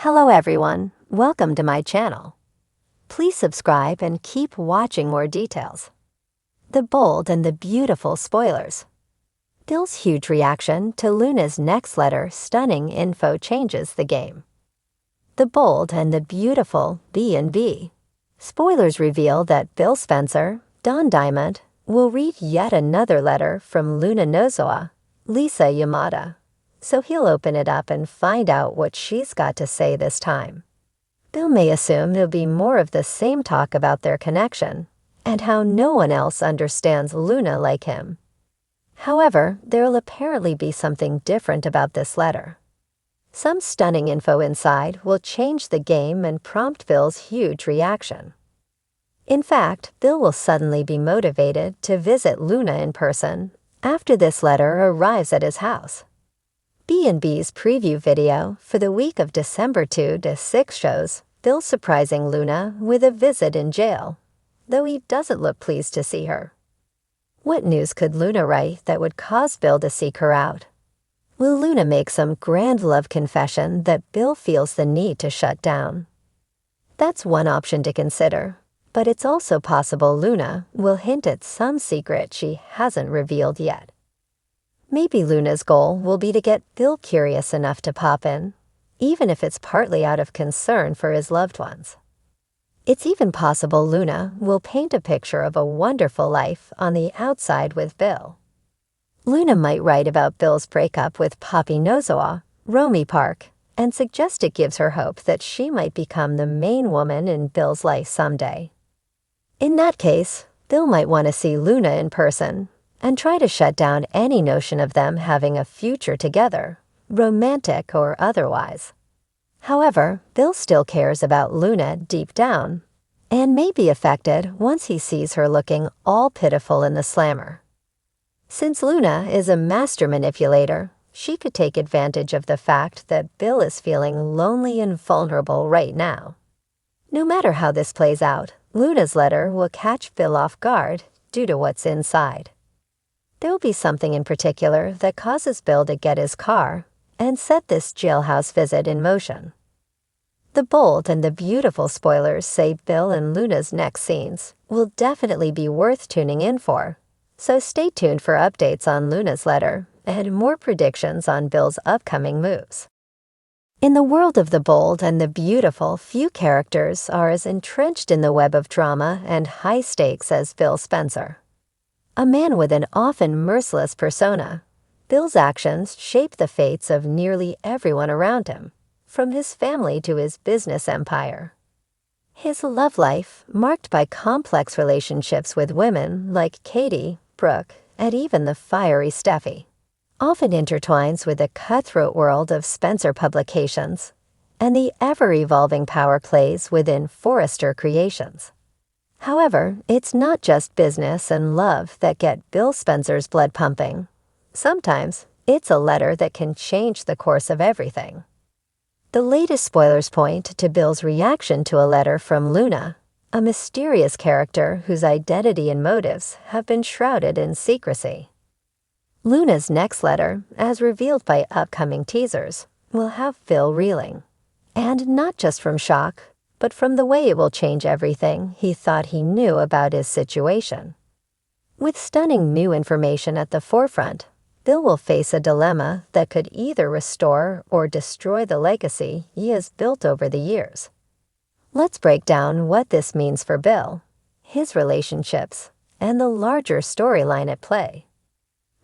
Hello everyone, welcome to my channel. Please subscribe and keep watching more details. The bold and the beautiful spoilers. Bill's huge reaction to Luna's next letter stunning info changes the game. The bold and the beautiful B&B. Spoilers reveal that Bill Spencer, Don Diamond, will read yet another letter from Luna Nozowa, Lisa Yamada. So he'll open it up and find out what she's got to say this time. Bill may assume there'll be more of the same talk about their connection and how no one else understands Luna like him. However, there'll apparently be something different about this letter. Some stunning info inside will change the game and prompt Bill's huge reaction. In fact, Bill will suddenly be motivated to visit Luna in person after this letter arrives at his house. B&B's preview video for the week of December 2 to 6 shows Bill surprising Luna with a visit in jail, though he doesn't look pleased to see her. What news could Luna write that would cause Bill to seek her out? Will Luna make some grand love confession that Bill feels the need to shut down? That's one option to consider, but it's also possible Luna will hint at some secret she hasn't revealed yet. Maybe Luna's goal will be to get Bill curious enough to pop in, even if it's partly out of concern for his loved ones. It's even possible Luna will paint a picture of a wonderful life on the outside with Bill. Luna might write about Bill's breakup with Poppy Nozowa, Romy Park, and suggest it gives her hope that she might become the main woman in Bill's life someday. In that case, Bill might want to see Luna in person and try to shut down any notion of them having a future together, romantic or otherwise. However, Bill still cares about Luna deep down, and may be affected once he sees her looking all pitiful in the slammer. Since Luna is a master manipulator, she could take advantage of the fact that Bill is feeling lonely and vulnerable right now. No matter how this plays out, Luna's letter will catch Bill off guard due to what's inside. There will be something in particular that causes Bill to get his car and set this jailhouse visit in motion. The bold and the beautiful spoilers say Bill and Luna's next scenes will definitely be worth tuning in for, so stay tuned for updates on Luna's letter and more predictions on Bill's upcoming moves. In the world of the bold and the beautiful, few characters are as entrenched in the web of drama and high stakes as Bill Spencer. A man with an often merciless persona, Bill's actions shape the fates of nearly everyone around him, from his family to his business empire. His love life, marked by complex relationships with women like Katie, Brooke, and even the fiery Steffi, often intertwines with the cutthroat world of Spencer Publications and the ever-evolving power plays within Forrester Creations. However, it's not just business and love that get Bill Spencer's blood pumping. Sometimes, it's a letter that can change the course of everything. The latest spoilers point to Bill's reaction to a letter from Luna, a mysterious character whose identity and motives have been shrouded in secrecy. Luna's next letter, as revealed by upcoming teasers, will have Bill reeling. And not just from shock, but from the way it will change everything he thought he knew about his situation. With stunning new information at the forefront, Bill will face a dilemma that could either restore or destroy the legacy he has built over the years. Let's break down what this means for Bill, his relationships, and the larger storyline at play.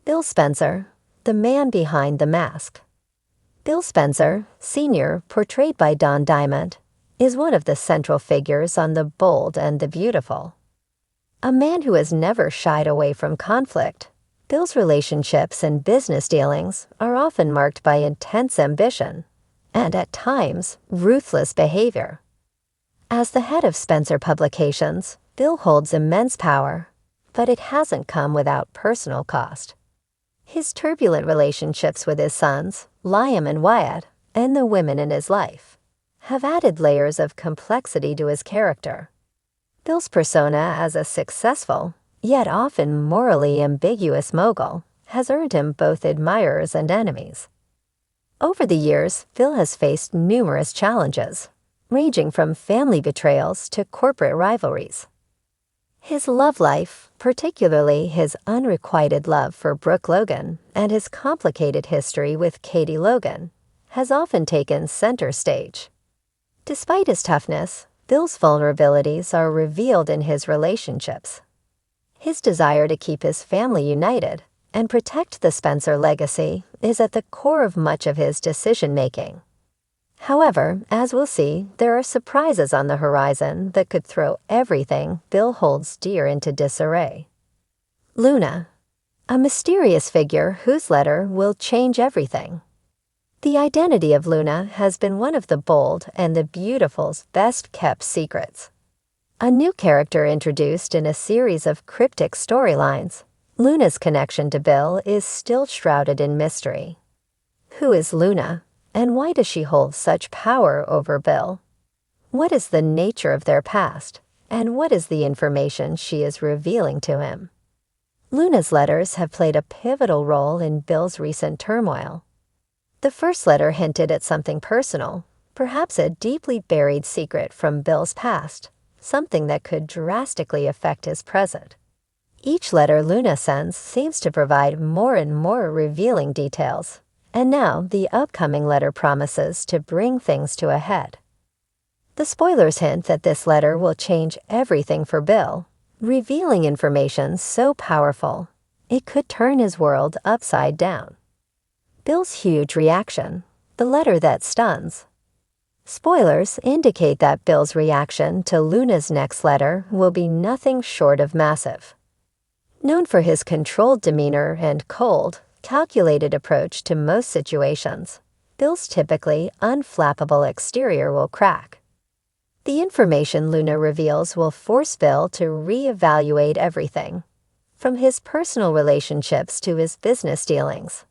Bill Spencer, the man behind the mask. Bill Spencer, Sr., portrayed by Don Diamond, is one of the central figures on The Bold and the Beautiful. A man who has never shied away from conflict, Bill's relationships and business dealings are often marked by intense ambition and, at times, ruthless behavior. As the head of Spencer Publications, Bill holds immense power, but it hasn't come without personal cost. His turbulent relationships with his sons, Liam and Wyatt, and the women in his life, have added layers of complexity to his character. Bill's persona as a successful, yet often morally ambiguous mogul has earned him both admirers and enemies. Over the years, Bill has faced numerous challenges, ranging from family betrayals to corporate rivalries. His love life, particularly his unrequited love for Brooke Logan and his complicated history with Katie Logan, has often taken center stage. Despite his toughness, Bill's vulnerabilities are revealed in his relationships. His desire to keep his family united and protect the Spencer legacy is at the core of much of his decision-making. However, as we'll see, there are surprises on the horizon that could throw everything Bill holds dear into disarray. Luna, a mysterious figure whose letter will change everything. The identity of Luna has been one of the bold and the beautiful's best-kept secrets. A new character introduced in a series of cryptic storylines, Luna's connection to Bill is still shrouded in mystery. Who is Luna, and why does she hold such power over Bill? What is the nature of their past, and what is the information she is revealing to him? Luna's letters have played a pivotal role in Bill's recent turmoil. The first letter hinted at something personal, perhaps a deeply buried secret from Bill's past, something that could drastically affect his present. Each letter Luna sends seems to provide more and more revealing details, and now the upcoming letter promises to bring things to a head. The spoilers hint that this letter will change everything for Bill, revealing information so powerful it could turn his world upside down. Bill's huge reaction, the letter that stuns. Spoilers indicate that Bill's reaction to Luna's next letter will be nothing short of massive. Known for his controlled demeanor and cold, calculated approach to most situations, Bill's typically unflappable exterior will crack. The information Luna reveals will force Bill to re-evaluate everything, from his personal relationships to his business dealings.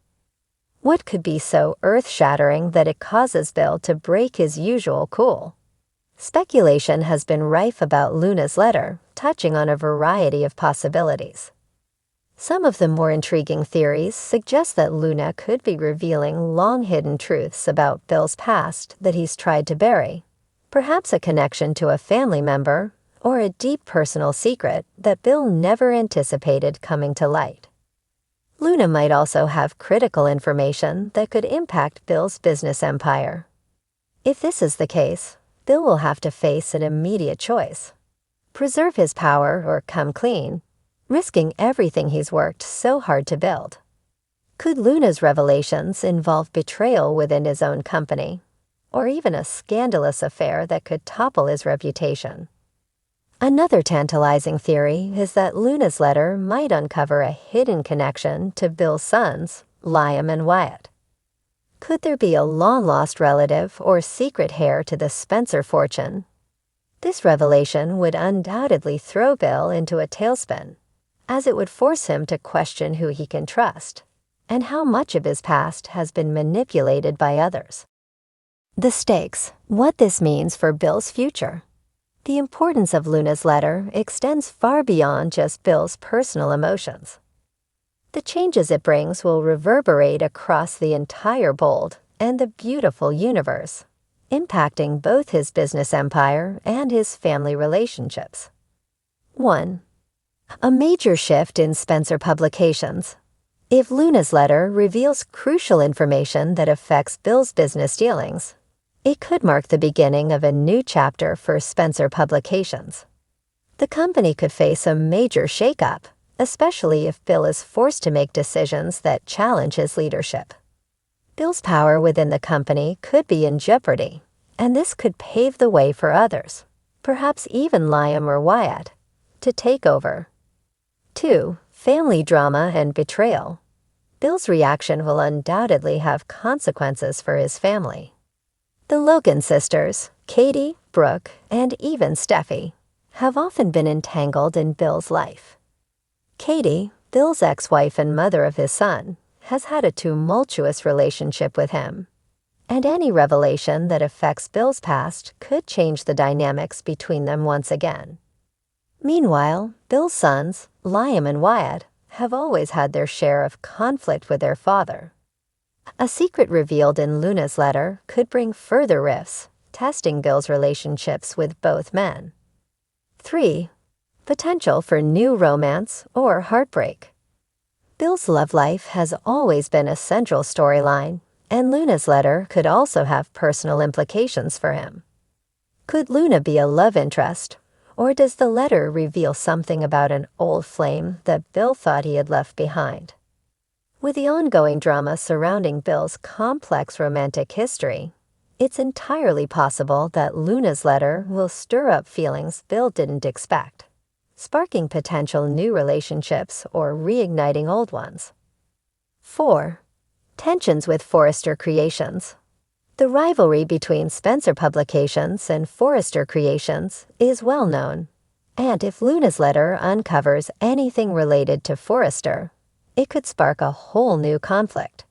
What could be so earth-shattering that it causes Bill to break his usual cool? Speculation has been rife about Luna's letter, touching on a variety of possibilities. Some of the more intriguing theories suggest that Luna could be revealing long-hidden truths about Bill's past that he's tried to bury, perhaps a connection to a family member or a deep personal secret that Bill never anticipated coming to light. Luna might also have critical information that could impact Bill's business empire. If this is the case, Bill will have to face an immediate choice: preserve his power or come clean, risking everything he's worked so hard to build. Could Luna's revelations involve betrayal within his own company, or even a scandalous affair that could topple his reputation? Another tantalizing theory is that Luna's letter might uncover a hidden connection to Bill's sons, Liam and Wyatt. Could there be a long-lost relative or secret heir to the Spencer fortune? This revelation would undoubtedly throw Bill into a tailspin, as it would force him to question who he can trust and how much of his past has been manipulated by others. The stakes, what this means for Bill's future. The importance of Luna's letter extends far beyond just Bill's personal emotions. The changes it brings will reverberate across the entire Bold and the beautiful universe, impacting both his business empire and his family relationships. 1. A major shift in Spencer publications. If Luna's letter reveals crucial information that affects Bill's business dealings, it could mark the beginning of a new chapter for Spencer Publications. The company could face a major shakeup, especially if Bill is forced to make decisions that challenge his leadership. Bill's power within the company could be in jeopardy, and this could pave the way for others, perhaps even Liam or Wyatt, to take over. 2. Family drama and betrayal. Bill's reaction will undoubtedly have consequences for his family. The Logan sisters, Katie, Brooke, and even Steffi, have often been entangled in Bill's life. Katie, Bill's ex-wife and mother of his son, has had a tumultuous relationship with him, and any revelation that affects Bill's past could change the dynamics between them once again. Meanwhile, Bill's sons, Liam and Wyatt, have always had their share of conflict with their father. A secret revealed in Luna's letter could bring further rifts, testing Bill's relationships with both men. 3. Potential for new romance or heartbreak. Bill's love life has always been a central storyline, and Luna's letter could also have personal implications for him. Could Luna be a love interest, or does the letter reveal something about an old flame that Bill thought he had left behind? With the ongoing drama surrounding Bill's complex romantic history, it's entirely possible that Luna's letter will stir up feelings Bill didn't expect, sparking potential new relationships or reigniting old ones. 4. Tensions with Forrester Creations. The rivalry between Spencer Publications and Forrester Creations is well known, and if Luna's letter uncovers anything related to Forrester, it could spark a whole new conflict.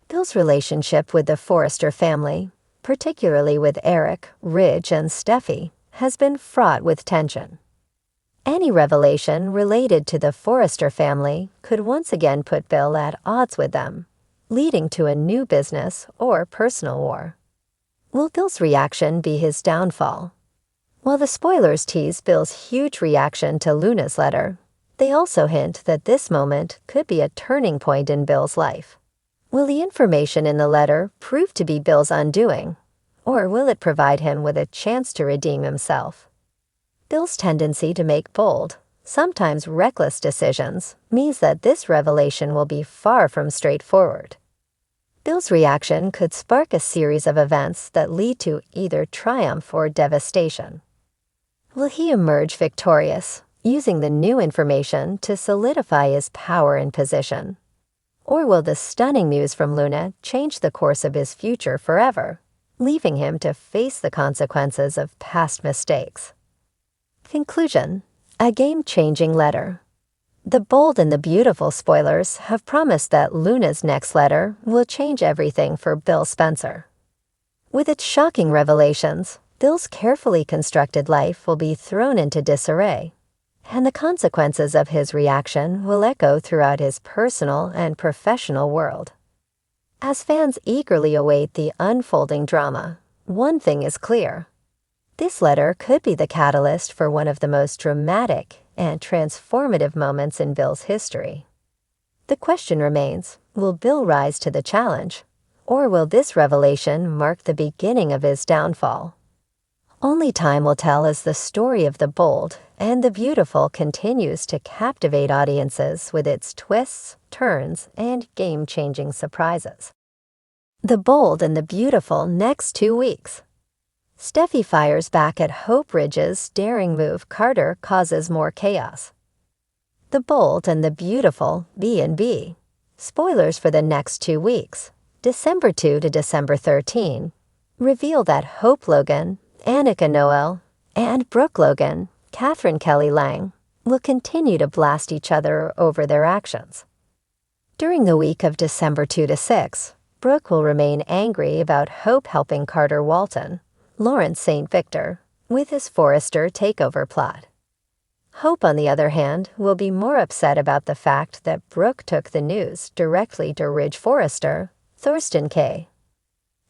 Bill's relationship with the Forrester family, particularly with Eric, Ridge, and Steffi, has been fraught with tension. Any revelation related to the Forrester family could once again put Bill at odds with them, leading to a new business or personal war. Will Bill's reaction be his downfall? While the spoilers tease Bill's huge reaction to Luna's letter, they also hint that this moment could be a turning point in Bill's life. Will the information in the letter prove to be Bill's undoing, or will it provide him with a chance to redeem himself? Bill's tendency to make bold, sometimes reckless decisions means that this revelation will be far from straightforward. Bill's reaction could spark a series of events that lead to either triumph or devastation. Will he emerge victorious, using the new information to solidify his power and position? Or will the stunning news from Luna change the course of his future forever, leaving him to face the consequences of past mistakes? Conclusion: a game-changing letter. The Bold and the Beautiful spoilers have promised that Luna's next letter will change everything for Bill Spencer. With its shocking revelations, Bill's carefully constructed life will be thrown into disarray, and the consequences of his reaction will echo throughout his personal and professional world. As fans eagerly await the unfolding drama, one thing is clear. This letter could be the catalyst for one of the most dramatic and transformative moments in Bill's history. The question remains, will Bill rise to the challenge, or will this revelation mark the beginning of his downfall? Only time will tell as the story of the Bold and the Beautiful continues to captivate audiences with its twists, turns, and game-changing surprises. The Bold and the Beautiful next 2 weeks. Steffi fires back at Hope Ridge's daring move. Carter causes more chaos. The Bold and the Beautiful B&B. Spoilers for the next 2 weeks, December 2 to December 13, reveal that Hope Logan, Annika Noel, and Brooke Logan, Catherine Kelly Lang, will continue to blast each other over their actions. During the week of December 2 to 6, Brooke will remain angry about Hope helping Carter Walton, Lawrence St. Victor, with his Forrester takeover plot. Hope, on the other hand, will be more upset about the fact that Brooke took the news directly to Ridge Forrester, Thorsten Kaye.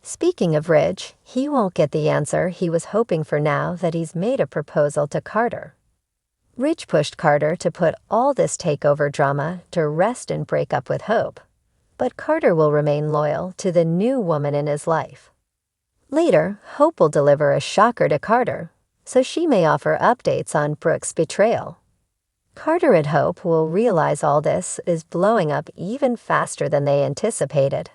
Speaking of Ridge, he won't get the answer he was hoping for now that he's made a proposal to Carter. Ridge pushed Carter to put all this takeover drama to rest and break up with Hope, but Carter will remain loyal to the new woman in his life. Later, Hope will deliver a shocker to Carter, so she may offer updates on Brooke's betrayal. Carter and Hope will realize all this is blowing up even faster than they anticipated,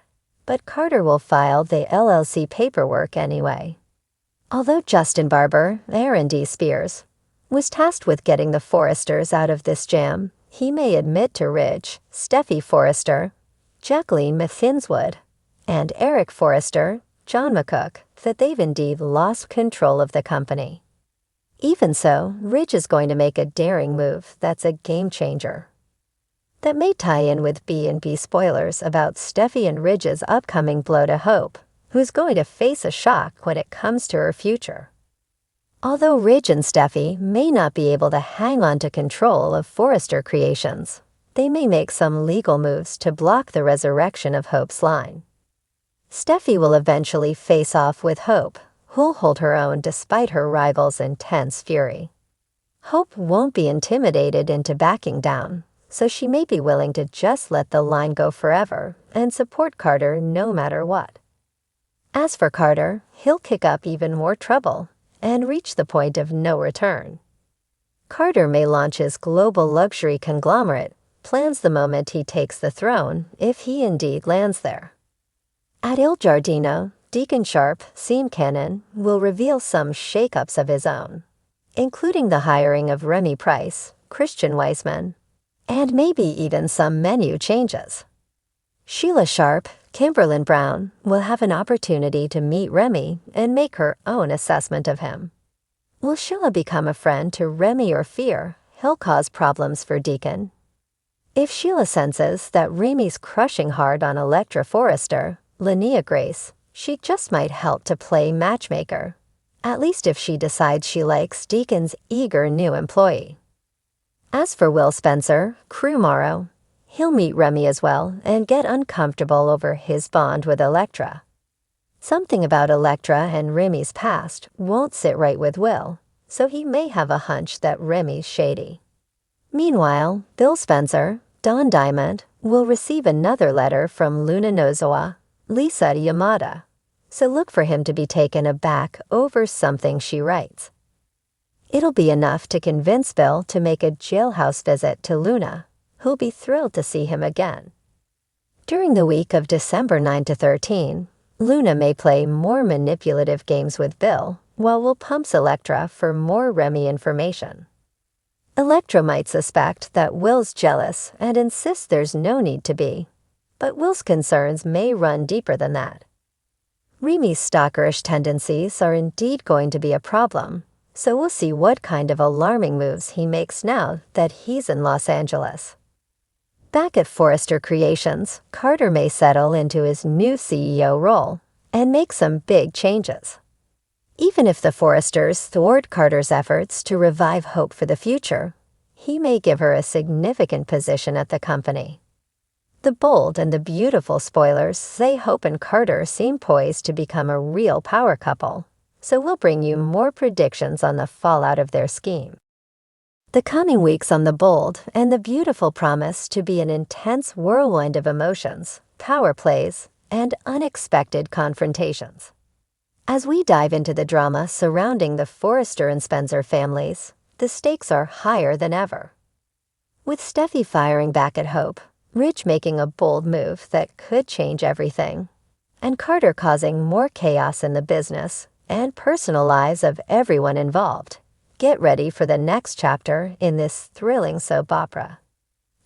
but Carter will file the LLC paperwork anyway. Although Justin Barber, Aaron D. Spears, was tasked with getting the Forresters out of this jam, he may admit to Ridge, Steffi Forrester, Jacqueline Mathinswood, and Eric Forrester, John McCook, that they've indeed lost control of the company. Even so, Ridge is going to make a daring move that's a game-changer. That may tie in with B&B spoilers about Steffi and Ridge's upcoming blow to Hope, who's going to face a shock when it comes to her future. Although Ridge and Steffi may not be able to hang on to control of Forrester Creations, They may make some legal moves to block the resurrection of Hope's line. Steffi will eventually face off with Hope, who'll hold her own despite her rival's intense fury. Hope won't be intimidated into backing down, so she may be willing to just let the line go forever and support Carter no matter what. As for Carter, he'll kick up even more trouble and reach the point of no return. Carter may launch his global luxury conglomerate plans the moment he takes the throne, if he indeed lands there. At Il Giardino, Deacon Sharp, Seam Cannon, will reveal some shakeups of his own, including the hiring of Remy Price, Christian Weissman, and maybe even some menu changes. Sheila Sharp, Kimberlin Brown, will have an opportunity to meet Remy and make her own assessment of him. Will Sheila become a friend to Remy or fear he'll cause problems for Deacon? If Sheila senses that Remy's crushing hard on Electra Forrester, Linnea Grace, she just might help to play matchmaker, at least if she decides she likes Deacon's eager new employee. As for Will Spencer, Crew Morrow, he'll meet Remy as well and get uncomfortable over his bond with Electra. Something about Electra and Remy's past won't sit right with Will, so he may have a hunch that Remy's shady. Meanwhile, Bill Spencer, Don Diamond, will receive another letter from Luna Nozawa, Lisa Yamada, so look for him to be taken aback over something she writes. It'll be enough to convince Bill to make a jailhouse visit to Luna, who'll be thrilled to see him again. During the week of December 9 to 13, Luna may play more manipulative games with Bill, while Will pumps Electra for more Remy information. Electra might suspect that Will's jealous and insists there's no need to be, but Will's concerns may run deeper than that. Remy's stalkerish tendencies are indeed going to be a problem, so we'll see what kind of alarming moves he makes now that he's in Los Angeles. Back at Forrester Creations, Carter may settle into his new CEO role and make some big changes. Even if the Forresters thwart Carter's efforts to revive hope for the future, he may give her a significant position at the company. The bold and the beautiful spoilers say Hope and Carter seem poised to become a real power couple, so we'll bring you more predictions on the fallout of their scheme. The coming weeks on The Bold and the Beautiful promise to be an intense whirlwind of emotions, power plays, and unexpected confrontations. As we dive into the drama surrounding the Forrester and Spencer families, the stakes are higher than ever. With Steffi firing back at Hope, Ridge making a bold move that could change everything, and Carter causing more chaos in the business and personal lives of everyone involved, get ready for the next chapter in this thrilling soap opera.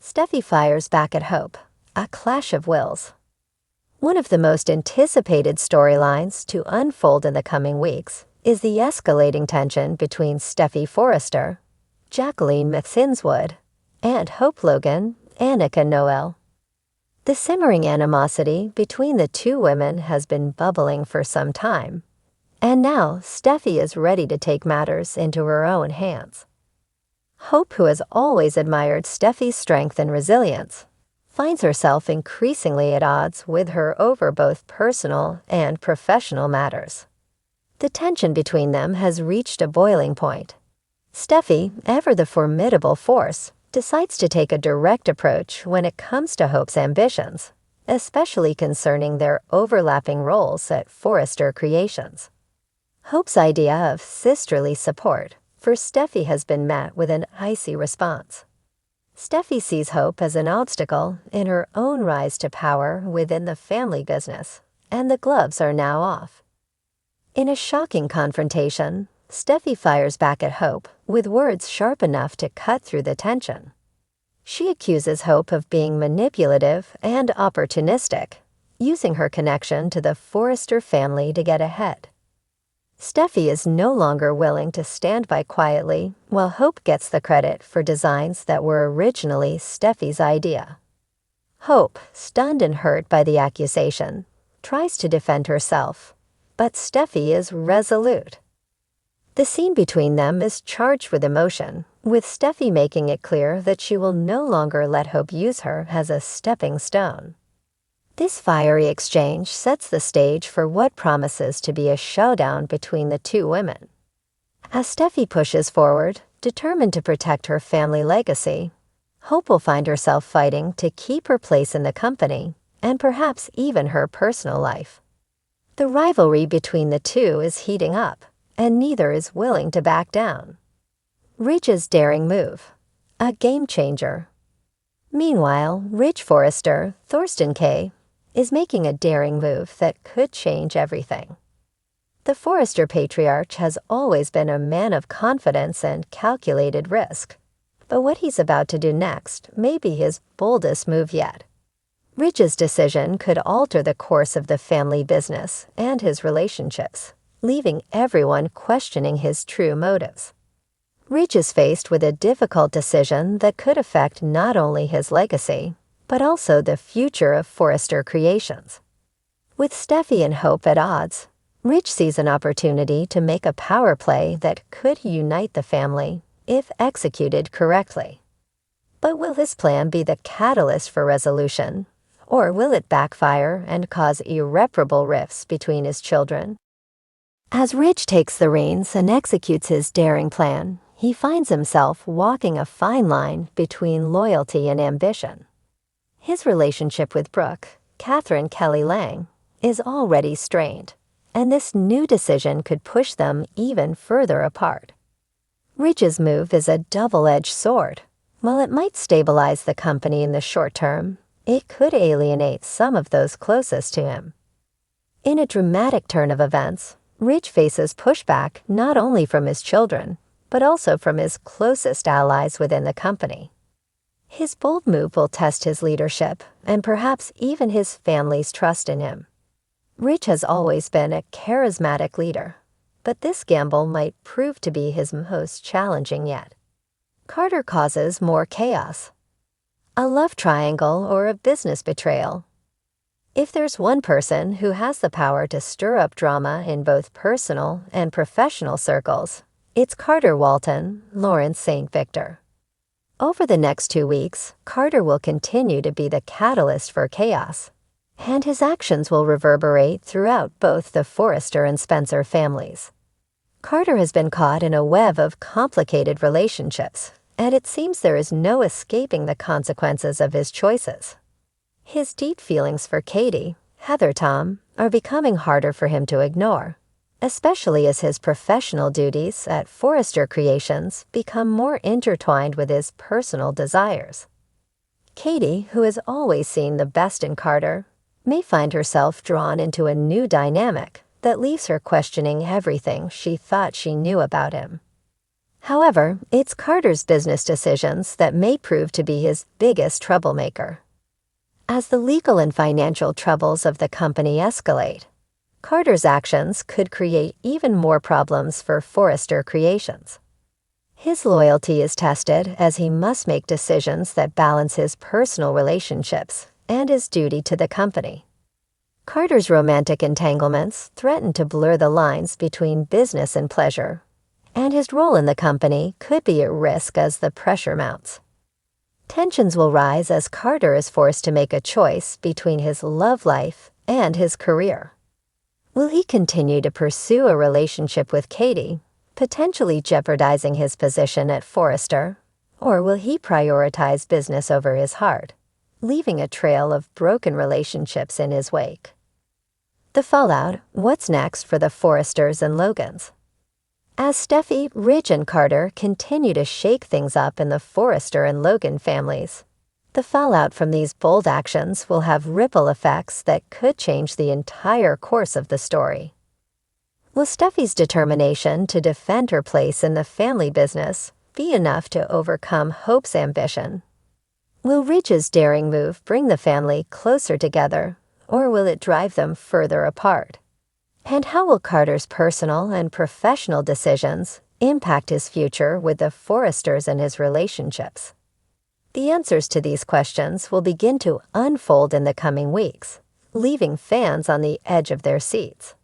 Steffi fires back at Hope, a clash of wills. One of the most anticipated storylines to unfold in the coming weeks is the escalating tension between Steffi Forrester, Jacqueline McSinswood, and Hope Logan, Annika Noel. The simmering animosity between the two women has been bubbling for some time, and now Steffi is ready to take matters into her own hands. Hope, who has always admired Steffi's strength and resilience, finds herself increasingly at odds with her over both personal and professional matters. The tension between them has reached a boiling point. Steffi, ever the formidable force, decides to take a direct approach when it comes to Hope's ambitions, especially concerning their overlapping roles at Forrester Creations. Hope's idea of sisterly support for Steffi has been met with an icy response. Steffi sees Hope as an obstacle in her own rise to power within the family business, and the gloves are now off. In a shocking confrontation, Steffi fires back at Hope with words sharp enough to cut through the tension. She accuses Hope of being manipulative and opportunistic, using her connection to the Forrester family to get ahead. Steffi is no longer willing to stand by quietly while Hope gets the credit for designs that were originally Steffi's idea. Hope, stunned and hurt by the accusation, tries to defend herself, but Steffi is resolute. The scene between them is charged with emotion, with Steffi making it clear that she will no longer let Hope use her as a stepping stone. This fiery exchange sets the stage for what promises to be a showdown between the two women. As Steffi pushes forward, determined to protect her family legacy, Hope will find herself fighting to keep her place in the company, and perhaps even her personal life. The rivalry between the two is heating up, and neither is willing to back down. Ridge's daring move, a game changer. Meanwhile, Ridge Forrester, Thorsten Kaye, is making a daring move that could change everything. The Forrester patriarch has always been a man of confidence and calculated risk, but what he's about to do next may be his boldest move yet. Ridge's decision could alter the course of the family business and his relationships, leaving everyone questioning his true motives. Ridge is faced with a difficult decision that could affect not only his legacy, but also the future of Forrester Creations. With Steffi and Hope at odds, Ridge sees an opportunity to make a power play that could unite the family if executed correctly. But will his plan be the catalyst for resolution, or will it backfire and cause irreparable rifts between his children? As Ridge takes the reins and executes his daring plan, he finds himself walking a fine line between loyalty and ambition. His relationship with Brooke, Catherine Kelly Lang, is already strained, and this new decision could push them even further apart. Ridge's move is a double-edged sword. While it might stabilize the company in the short term, it could alienate some of those closest to him. In a dramatic turn of events, Ridge faces pushback not only from his children, but also from his closest allies within the company. His bold move will test his leadership and perhaps even his family's trust in him. Ridge has always been a charismatic leader, but this gamble might prove to be his most challenging yet. Carter causes more chaos. A love triangle or a business betrayal. If there's one person who has the power to stir up drama in both personal and professional circles, it's Carter Walton, Lawrence St. Victor. Over the next 2 weeks, Carter will continue to be the catalyst for chaos, and his actions will reverberate throughout both the Forrester and Spencer families. Carter has been caught in a web of complicated relationships, and it seems there is no escaping the consequences of his choices. His deep feelings for Katie, Heather Tom, are becoming harder for him to ignore, especially as his professional duties at Forrester Creations become more intertwined with his personal desires. Katie, who has always seen the best in Carter, may find herself drawn into a new dynamic that leaves her questioning everything she thought she knew about him. However, it's Carter's business decisions that may prove to be his biggest troublemaker. As the legal and financial troubles of the company escalate, Carter's actions could create even more problems for Forrester Creations. His loyalty is tested as he must make decisions that balance his personal relationships and his duty to the company. Carter's romantic entanglements threaten to blur the lines between business and pleasure, and his role in the company could be at risk as the pressure mounts. Tensions will rise as Carter is forced to make a choice between his love life and his career. Will he continue to pursue a relationship with Katie, potentially jeopardizing his position at Forrester, or will he prioritize business over his heart, leaving a trail of broken relationships in his wake? The fallout, what's next for the Forresters and Logans? As Steffi, Ridge, and Carter continue to shake things up in the Forrester and Logan families, the fallout from these bold actions will have ripple effects that could change the entire course of the story. Will Steffi's determination to defend her place in the family business be enough to overcome Hope's ambition? Will Ridge's daring move bring the family closer together, or will it drive them further apart? And how will Carter's personal and professional decisions impact his future with the Forresters and his relationships? The answers to these questions will begin to unfold in the coming weeks, leaving fans on the edge of their seats.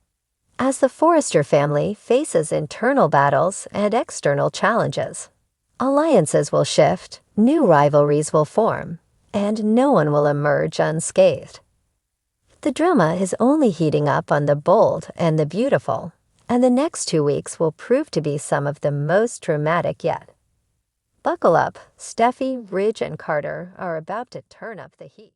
as the Forrester family faces internal battles and external challenges. Alliances will shift, new rivalries will form, and no one will emerge unscathed. The drama is only heating up on The Bold and the Beautiful, and the next 2 weeks will prove to be some of the most dramatic yet. Buckle up, Steffi, Ridge, and Carter are about to turn up the heat.